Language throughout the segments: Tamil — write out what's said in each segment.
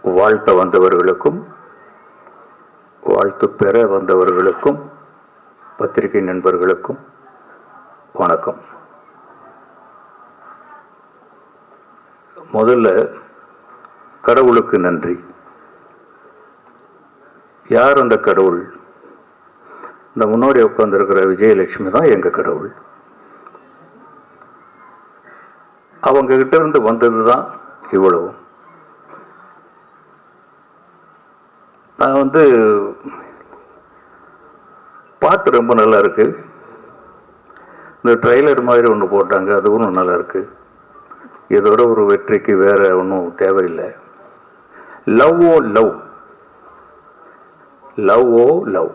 வாழ்த்த வந்தவர்களுக்கும் வாழ்த்து பெற வந்தவர்களுக்கும் பத்திரிகை நண்பர்களுக்கும் வணக்கம். முதல்ல கடவுளுக்கு நன்றி. யார் அந்த கடவுள்? இந்த முன்னாடி உட்கார்ந்துருக்கிற விஜயலட்சுமி தான் எங்கள் கடவுள். அவங்க கிட்ட இருந்து வந்தது தான் இவ்வளவும். நான் பாட்டு ரொம்ப நல்லா இருக்கு. இந்த ட்ரெய்லர் மாதிரி ஒன்று போட்டாங்க, அதுவும் நல்லா இருக்கு. இதோட ஒரு வெற்றிக்கு வேற ஒன்றும் தேவையில்லை. லவ் ஓ லவ், லவ் ஓ லவ்,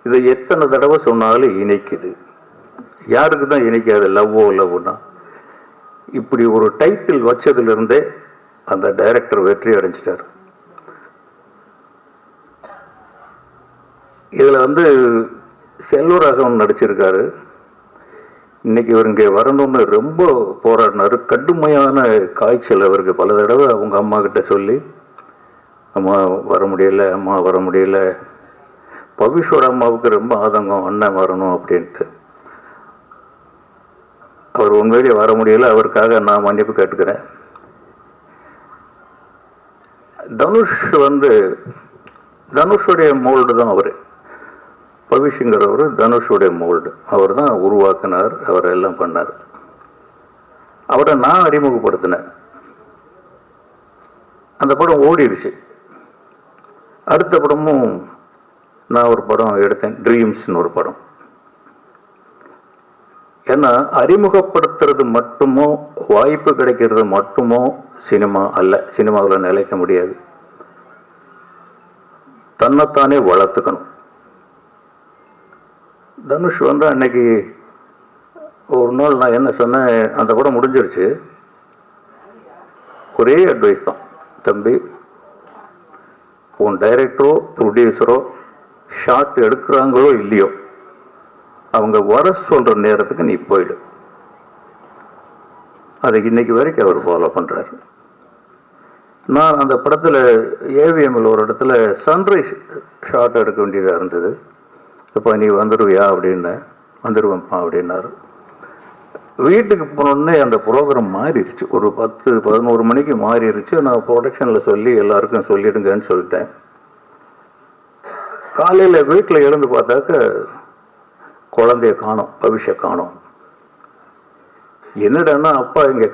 இதை எத்தனை தடவை சொன்னாலும் இணைக்குது. யாருக்கு தான் இணைக்காது லவ் ஓ லவ்னா? இப்படி ஒரு டைட்டில் வச்சதிலிருந்தே அந்த டைரக்டர் வெற்றி அடைஞ்சிட்டார். இதில் செல்வராகவன் நடிச்சிருக்காரு. இன்னைக்கு இவர் இங்கே வரணும்னு ரொம்ப போராடினார். கடுமையான காய்ச்சல் அவருக்கு. பல தடவை அவங்க அம்மா கிட்ட சொல்லி, அம்மா வர முடியல, அம்மா வர முடியல. பவிஷோட அம்மாவுக்கு ரொம்ப ஆதங்கம், அண்ணன் வரணும் அப்படின்ட்டு. அவர் உண்மையிலேயே வர முடியல. அவருக்காக நான் மன்னிப்பு கேட்டுக்கிறேன். தனுஷுடைய மோல்டு தான் அவர். பவிஷுங்கிறவர் தனுஷுடைய மோல்டு. அவர் தான் உருவாக்கினார், அவர் எல்லாம் பண்ணார். அவரை நான் அறிமுகப்படுத்தினேன். அந்த படம் ஓடிடுச்சு. அடுத்த படமும் நான் ஒரு படம் எடுத்தேன், ட்ரீம்ஸ்னு ஒரு படம். ஏன்னா அறிமுகப்படுத்துறது மட்டுமோ, வாய்ப்பு கிடைக்கிறது மட்டுமோ சினிமா அல்ல. சினிமாவில் நிலைக்க முடியாது. தன்னைத்தானே வளர்த்துக்கணும். தனுஷ் அன்னைக்கு ஒரு நாள் நான் என்ன சொன்னேன், அந்த படம் முடிஞ்சிருச்சு. ஒரே அட்வைஸ் தான், தம்பி, உன் டைரக்டரோ ப்ரொடியூசரோ ஷாட் எடுக்கிறாங்களோ இல்லையோ, அவங்க வர சொல்ற நேரத்துக்கு நீ போயிடு. அதை இன்னைக்கு வரைக்கும் அவர் ஃபாலோ பண்றாரு. நான் அந்த படத்தில் ஏவிஎம்மில் ஒரு இடத்துல சன்ரைஸ் ஷாட் எடுக்க வேண்டியதாக இருந்தது. இப்போ நீ வந்துடுவியா அப்படின்னு. வந்துடுவேன்ப்பா அப்படின்னாரு. வீட்டுக்கு போனோடனே அந்த ப்ரோக்ராம் மாறிடுச்சு. ஒரு 10-11 மணிக்கு மாறிடுச்சு. நான் ப்ரொடக்ஷனில் சொல்லி எல்லாருக்கும் சொல்லிடுங்கன்னு சொல்லிட்டேன். காலையில் வீட்டில் எழுந்து பார்த்தாக்க குழந்தைய காணோம், பவிஷ காணோம். என்னடான்னா, அப்பா இங்கே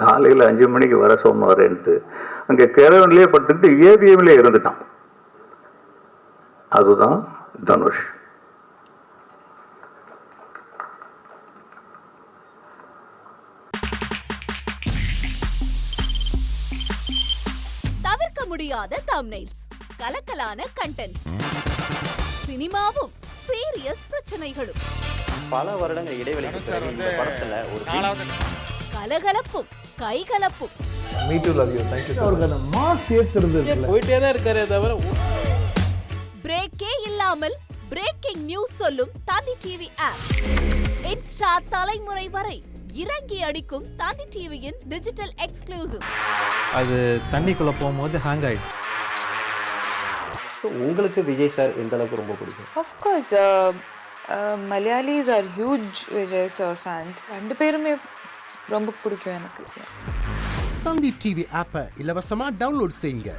காலையில் 5 மணிக்கு வர சொன்னாரேன்ட்டு அங்கே கேரவன்லேயே படுத்துக்கிட்டு ஏவிஎம்லேயே இருந்துட்டான். அதுதான் தனுஷ். தவிர்க்க முடியாத தம்ப்நெயில்ஸ், கலக்கலான கண்டென்ட்ஸ், சினிமாவும் சீரியஸ் பிரச்சனைகளும், பல வருடங்கள் இடைவெளிக்கு பிறகு இந்த படத்துல ஒரு கலகலப்பும் கைகலப்பும். Me too, love you. Thank you so much. அவருக்கு மாஸ் ஏத்துறது போயிட்டே தான் இருக்காரே தவிர பிரேக்கே இல்லாமல் பிரேக்கிங் நியூஸ் சொல்லும் தந்தி டிவி ஆப். இன்ஸ்டா தலைமுறை வரை இறங்கி அடிக்கும் தந்தி டிவியின் டிஜிட்டல் எக்ஸ்க்ளூசிவ். அது தண்ணிக்குள்ள போகும்போது ஹேங் ஆயிடுச்சு. உங்களுக்கு விஜய் சார் எந்த அளவுக்கு ரொம்ப பிடிக்கும்? Of course, Malayalis are huge Vijay sir fans. ரெண்டு பேருமே ரொம்ப பிடிக்கும் எனக்கு. தந்தி டிவி ஆப்பை இலவசமா டவுன்லோட் செய்யுங்க.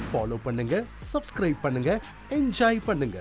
ஃபாலோ பண்ணுங்க, சப்ஸ்கிரைப் பண்ணுங்க, என்ஜாய் பண்ணுங்க.